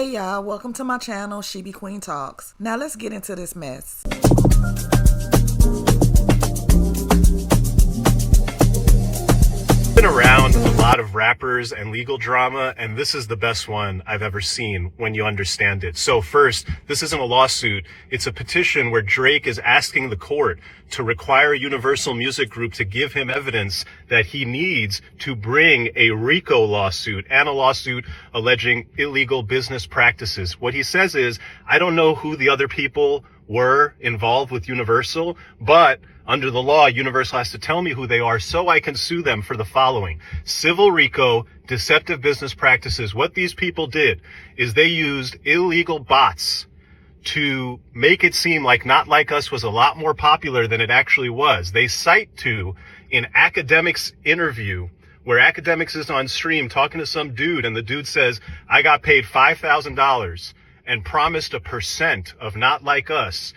Hey y'all, welcome to my channel, She Be Queen Talks. Now let's get into this mess. Been around a lot of rappers and legal drama, and this is the best one I've ever seen when you understand it. So first, this isn't a lawsuit. It's a petition where Drake is asking the court to require Universal Music Group to give him evidence that he needs to bring a RICO lawsuit and a lawsuit alleging illegal business practices. What he says is, I don't know who the other people were involved with Universal, but under the law, Universal has to tell me who they are so I can sue them for the following: civil RICO, deceptive business practices. What these people did is they used illegal bots to make it seem like Not Like Us was a lot more popular than it actually was. They cite to an Academics interview where Academics is on stream talking to some dude, and the dude says, I got paid $5,000 and promised a percent of Not Like Us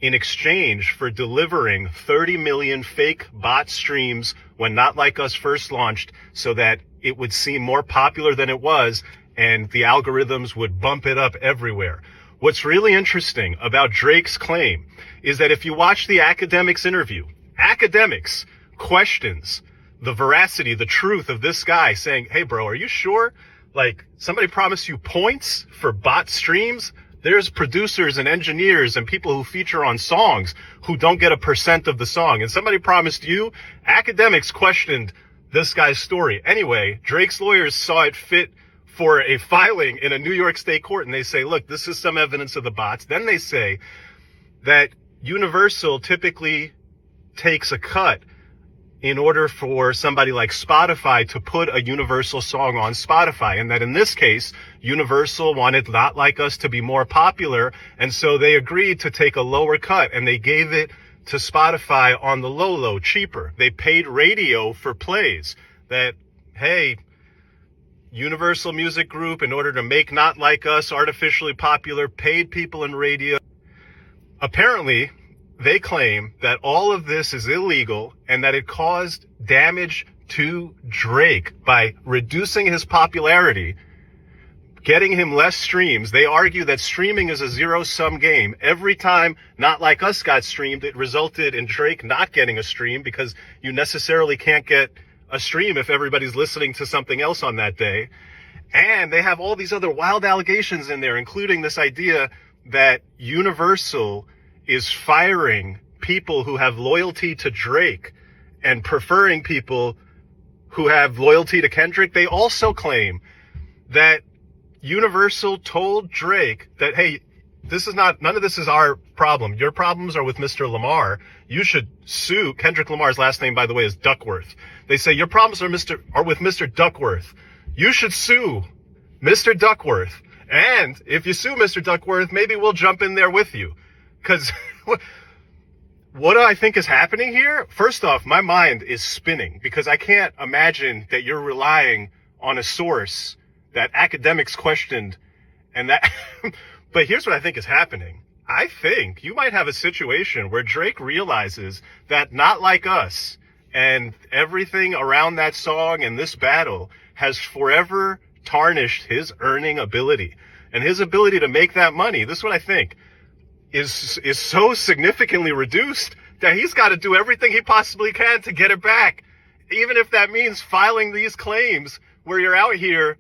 in exchange for delivering 30 million fake bot streams when Not Like Us first launched so that it would seem more popular than it was and the algorithms would bump it up everywhere. What's really interesting about Drake's claim is that if you watch the Academics interview, Academics questions the veracity, the truth of this guy saying, hey bro, are you sure? Like, somebody promised you points for bot streams? There's producers and engineers and people who feature on songs who don't get a percent of the song. And somebody promised you. Academics questioned this guy's story. Anyway, Drake's lawyers saw it fit for a filing in a New York state court. And they say, look, this is some evidence of the bots. Then they say that Universal typically takes a cut in order for somebody like Spotify to put a Universal song on Spotify. And that in this case, Universal wanted Not Like Us to be more popular. And so they agreed to take a lower cut and they gave it to Spotify on the low, cheaper. They paid radio for plays that, hey, Universal Music Group, in order to make Not Like Us artificially popular, paid people in radio. Apparently, they claim that all of this is illegal and that it caused damage to Drake by reducing his popularity, getting him less streams. They argue that streaming is a zero-sum game. Every time Not Like Us got streamed, it resulted in Drake not getting a stream because you necessarily can't get a stream if everybody's listening to something else on that day. And they have all these other wild allegations in there, including this idea that Universal is firing people who have loyalty to Drake and preferring people who have loyalty to Kendrick. They also claim that Universal told Drake that, hey, none of this is our problem. Your problems are with Mr. Lamar. You should sue. Kendrick Lamar's last name, by the way, is Duckworth. They say your problems are with Mr. Duckworth. You should sue Mr. Duckworth. And if you sue Mr. Duckworth, maybe we'll jump in there with you. Because what do I think is happening here? First off, my mind is spinning because I can't imagine that you're relying on a source that Academics questioned and that. But here's what I think is happening. I think you might have a situation where Drake realizes that Not Like Us and everything around that song and this battle has forever tarnished his earning ability and his ability to make that money. This is what I think. Is so significantly reduced that he's got to do everything he possibly can to get it back. Even if that means filing these claims where you're out here.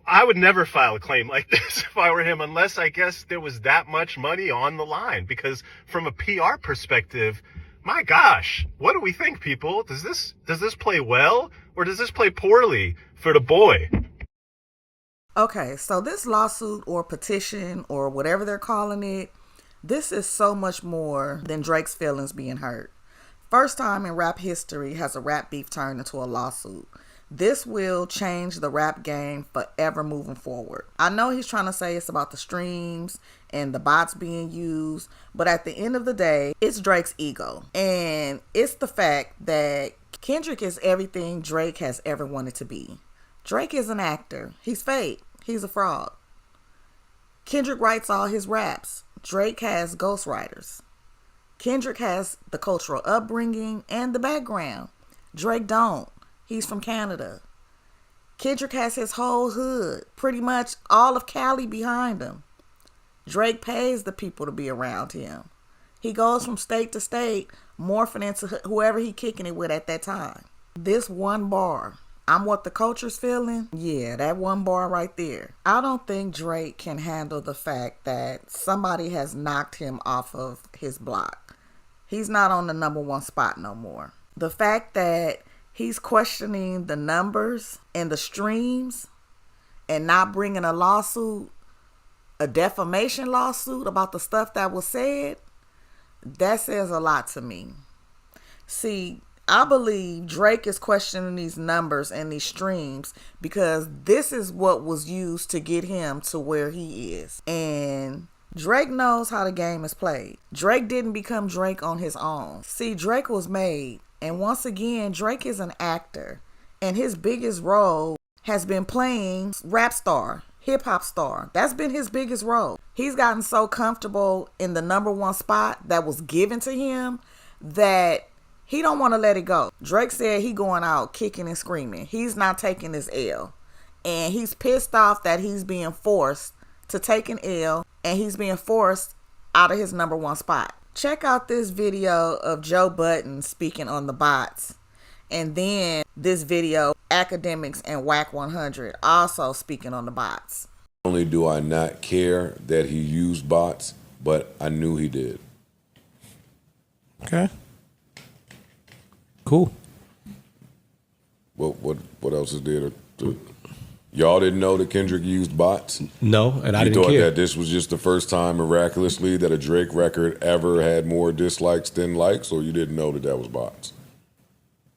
I would never file a claim like this if I were him, unless I guess there was that much money on the line. Because from a PR perspective, my gosh, what do we think, people? Does this play well or does this play poorly for the boy? Okay, so this lawsuit or petition or whatever they're calling it, this is so much more than Drake's feelings being hurt. First time in rap history has a rap beef turned into a lawsuit. This will change the rap game forever moving forward. I know he's trying to say it's about the streams and the bots being used, but at the end of the day, it's Drake's ego. And it's the fact that Kendrick is everything Drake has ever wanted to be. Drake is an actor. He's fake. He's a fraud. Kendrick writes all his raps. Drake has ghostwriters. Kendrick has the cultural upbringing and the background. Drake don't. He's from Canada. Kendrick has his whole hood, pretty much all of Cali behind him. Drake pays the people to be around him. He goes from state to state, morphing into whoever he kicking it with at that time. This one bar, I'm what the culture's feeling. Yeah, that one bar right there. I don't think Drake can handle the fact that somebody has knocked him off of his block. He's not on the number one spot no more. The fact that he's questioning the numbers and the streams and not bringing a lawsuit, a defamation lawsuit about the stuff that was said, that says a lot to me. See, I believe Drake is questioning these numbers and these streams because this is what was used to get him to where he is. And Drake knows how the game is played. Drake didn't become Drake on his own. See, Drake was made. And once again, Drake is an actor. And his biggest role has been playing rap star, hip hop star. That's been his biggest role. He's gotten so comfortable in the number one spot that was given to him that he don't want to let it go. Drake said he going out kicking and screaming. He's not taking this L. And he's pissed off that he's being forced to take an L and he's being forced out of his number one spot. Check out this video of Joe Budden speaking on the bots. And then this video, Academics and Whack 100 also speaking on the bots. Not only do I not care that he used bots, but I knew he did. Okay. Cool. What else is there to y'all didn't know that Kendrick used bots? No, and I You didn't thought care. that this was just the first time miraculously that a Drake record ever had more dislikes than likes, or you didn't know that that was bots?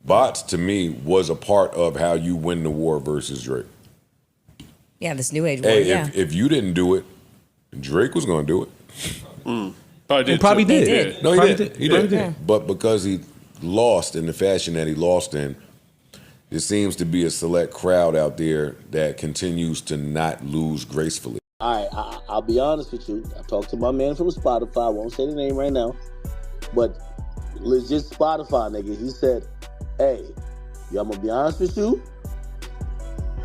Bots, to me, was a part of how you win the war versus Drake. Yeah, this new age war. Hey, Yeah. if you didn't do it, Drake was going to do it. Probably They did. did. No, he Probably did. He Probably did. But because he lost in the fashion that he lost in, there seems to be a select crowd out there that continues to not lose gracefully. All right, I'll be honest with you. I talked to my man from Spotify. I won't say the name right now, but legit Spotify nigga. He said, "Hey, I'm gonna be honest with you.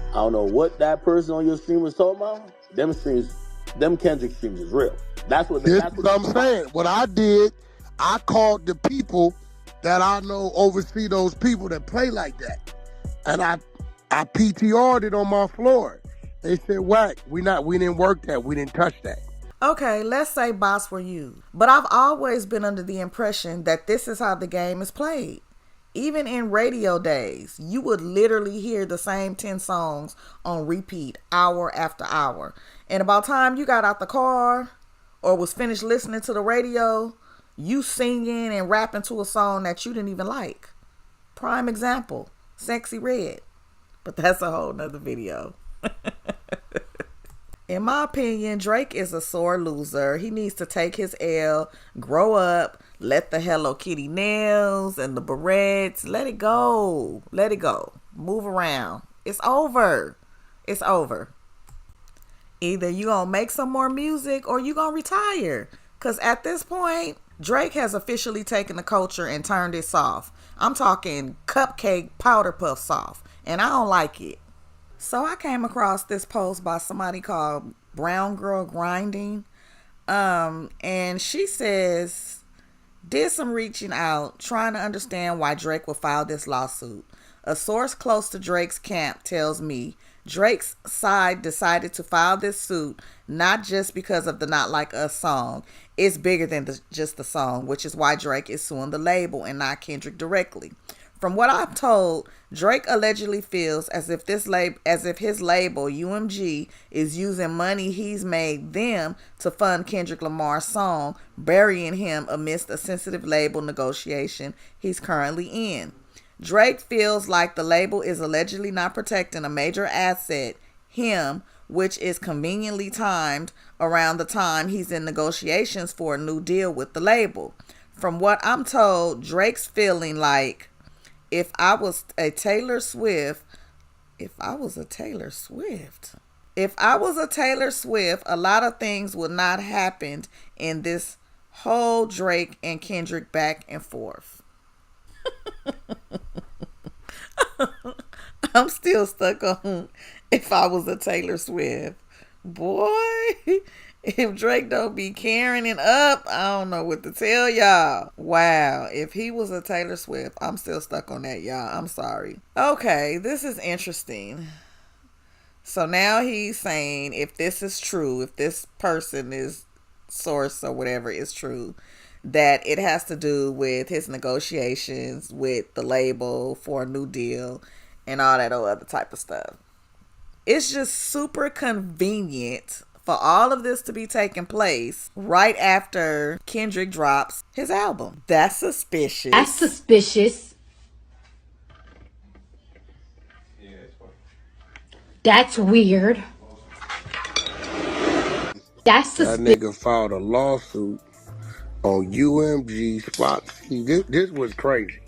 I don't know what that person on your stream was talking about. Them streams, them Kendrick streams is real. That's what I'm saying. What I did, I called the people that I know oversee those people that play like that, and I PTR'd it on my floor. They said, "Whack, we didn't work that. We didn't touch that." Okay, let's say bots were used. But I've always been under the impression that this is how the game is played. Even in radio days, you would literally hear the same 10 songs on repeat hour after hour. And about time you got out the car or was finished listening to the radio, you singing and rapping to a song that you didn't even like. Prime example, Sexy Red. But that's a whole nother video. In my opinion, Drake is a sore loser. He needs to take his L, grow up, let the Hello Kitty nails and the barrettes, let it go. Let it go. Move around. It's over. It's over. Either you gonna make some more music or you gonna retire. Because at this point, Drake has officially taken the culture and turned it soft. I'm talking cupcake powder puff soft. And I don't like it. So I came across this post by somebody called Brown Girl Grinding. And she says, did some reaching out, trying to understand why Drake would file this lawsuit. A source close to Drake's camp tells me Drake's side decided to file this suit not just because of the Not Like Us song. It's bigger than just the song, which is why Drake is suing the label and not Kendrick directly. From what I'm told, Drake allegedly feels as if his label UMG is using money he's made them to fund Kendrick Lamar's song, burying him amidst a sensitive label negotiation he's currently in. Drake feels like the label is allegedly not protecting a major asset, him, which is conveniently timed around the time he's in negotiations for a new deal with the label. From what I'm told, Drake's feeling like, if I was a Taylor Swift, a lot of things would not happen in this whole Drake and Kendrick back and forth. I'm still stuck on if I was a Taylor Swift. Boy, if Drake don't be carrying it up, I don't know what to tell y'all. Wow, if he was a Taylor Swift, I'm still stuck on that, y'all. I'm sorry. Okay, this is interesting. So now he's saying if this is true, if this person is source or whatever is true, that it has to do with his negotiations with the label for a new deal and all that other type of stuff. It's just super convenient for all of this to be taking place right after Kendrick drops his album. That's suspicious. That's suspicious. That's weird. That's That suspicious. nigga filed a lawsuit on UMG Spot. See, this was crazy.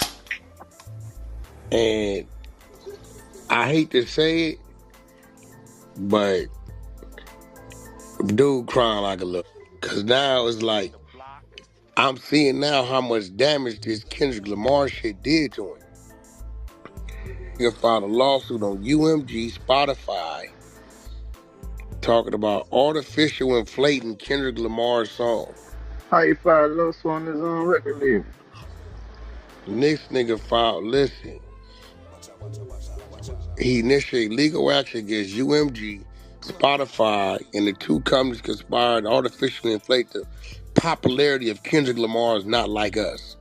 And I hate to say it, but dude crying like a little. Because now it's like, I'm seeing now how much damage this Kendrick Lamar shit did to him. He filed a lawsuit on UMG Spotify talking about artificial inflating Kendrick Lamar's song. How you find a lawsuit on his own record label? This nigga filed, listen, he initiated legal action against UMG, Spotify, and the two companies conspired to artificially inflate the popularity of Kendrick Lamar's Not Like Us.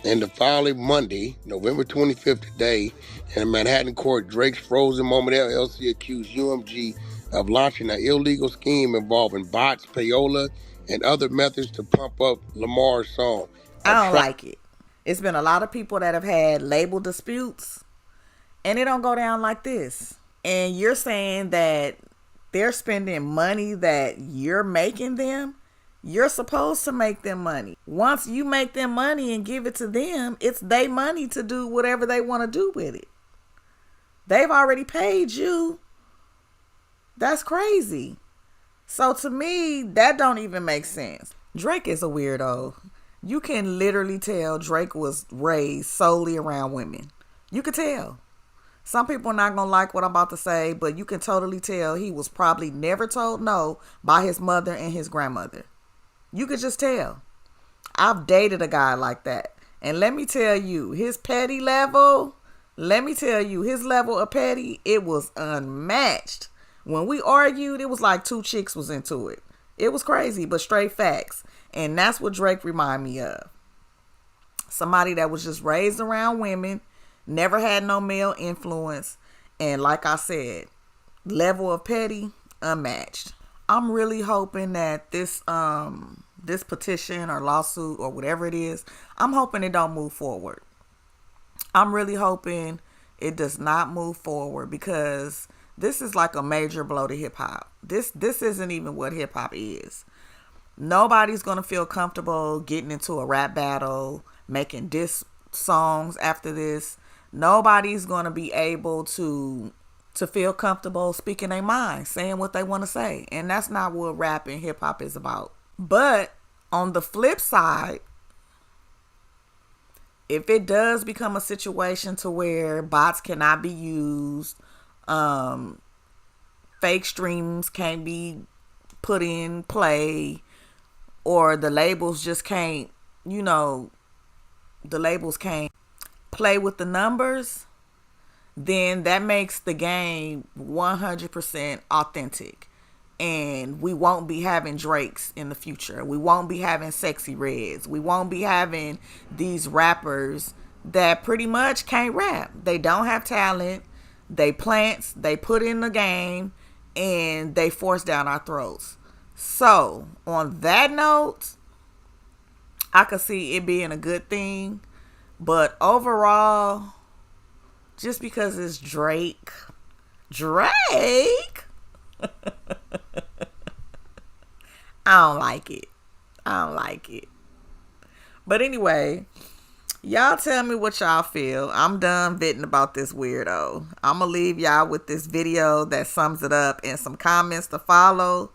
And the following Monday, November 25th today, in a Manhattan court, Drake's Frozen Moment LLC accused UMG of launching an illegal scheme involving bots, payola, and other methods to pump up Lamar's song. I don't like it. It's been a lot of people that have had label disputes, and it don't go down like this. And you're saying that they're spending money that you're making them? You're supposed to make them money. Once you make them money and give it to them, it's their money to do whatever they want to do with it. They've already paid you. That's crazy. So to me, that don't even make sense. Drake is a weirdo. You can literally tell Drake was raised solely around women. You could tell. Some people are not going to like what I'm about to say, but you can totally tell he was probably never told no by his mother and his grandmother. You could just tell. I've dated a guy like that. And let me tell you, his petty level, his level of petty, it was unmatched. When we argued, it was like two chicks was into it. It was crazy, but straight facts. And that's what Drake remind me of. Somebody that was just raised around women, never had no male influence, and like I said, level of petty, unmatched. I'm really hoping that this petition or lawsuit or whatever it is, I'm hoping it don't move forward. I'm really hoping it does not move forward, because this is like a major blow to hip hop. This isn't even what hip hop is. Nobody's gonna feel comfortable getting into a rap battle, making diss songs after this. Nobody's gonna be able to feel comfortable speaking their mind, saying what they want to say. And that's not what rap and hip hop is about. But on the flip side, if it does become a situation to where bots cannot be used, fake streams can't be put in play, or the labels just can't, the labels can't play with the numbers, then that makes the game 100% authentic. And we won't be having Drakes in the future. We won't be having Sexy Reds. We won't be having these rappers that pretty much can't rap. They don't have talent. They plants, they put in the game, and they force down our throats. So, on that note, I could see it being a good thing. But overall, just because it's Drake, I don't like it. But anyway, y'all tell me what y'all feel. I'm done venting about this weirdo. I'm going to leave y'all with this video that sums it up and some comments to follow.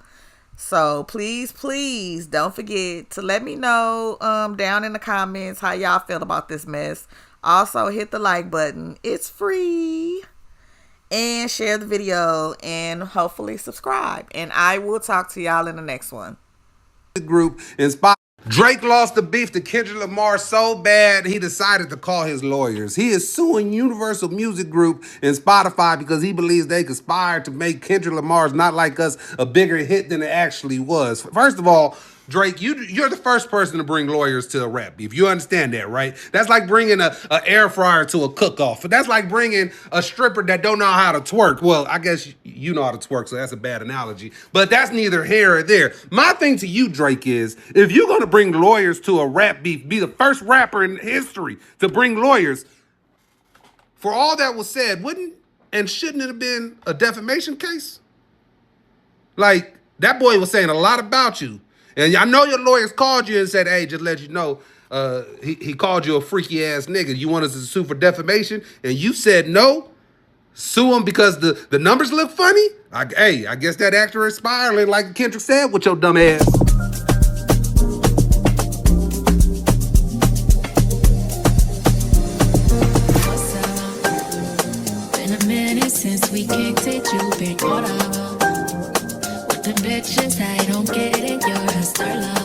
So please don't forget to let me know down in the comments how y'all feel about this mess. Also, hit the like button. It's free. and share the video, and hopefully subscribe. And I will talk to y'all in the next one. Group inspired. Drake lost the beef to Kendrick Lamar so bad he decided to call his lawyers. He is suing Universal Music Group and Spotify because he believes they conspired to make Kendrick Lamar's Not Like Us a bigger hit than it actually was. First of all, Drake, you're the first person to bring lawyers to a rap beef. You understand that, right? That's like bringing a air fryer to a cook-off. That's like bringing a stripper that don't know how to twerk. Well, I guess you know how to twerk, so that's a bad analogy. But that's neither here or there. My thing to you, Drake, is if you're going to bring lawyers to a rap beef, be the first rapper in history to bring lawyers, for all that was said, wouldn't and shouldn't it have been a defamation case? Like, that boy was saying a lot about you. And I know your lawyers called you and said, hey, just let you know, he called you a freaky ass nigga. You want us to sue for defamation? And you said no. Sue him because the numbers look funny? I guess that actor is spiraling like Kendrick said with your dumb ass. Been a minute since we kicked it, you've been caught up with the bitches. I don't get it, you're a star.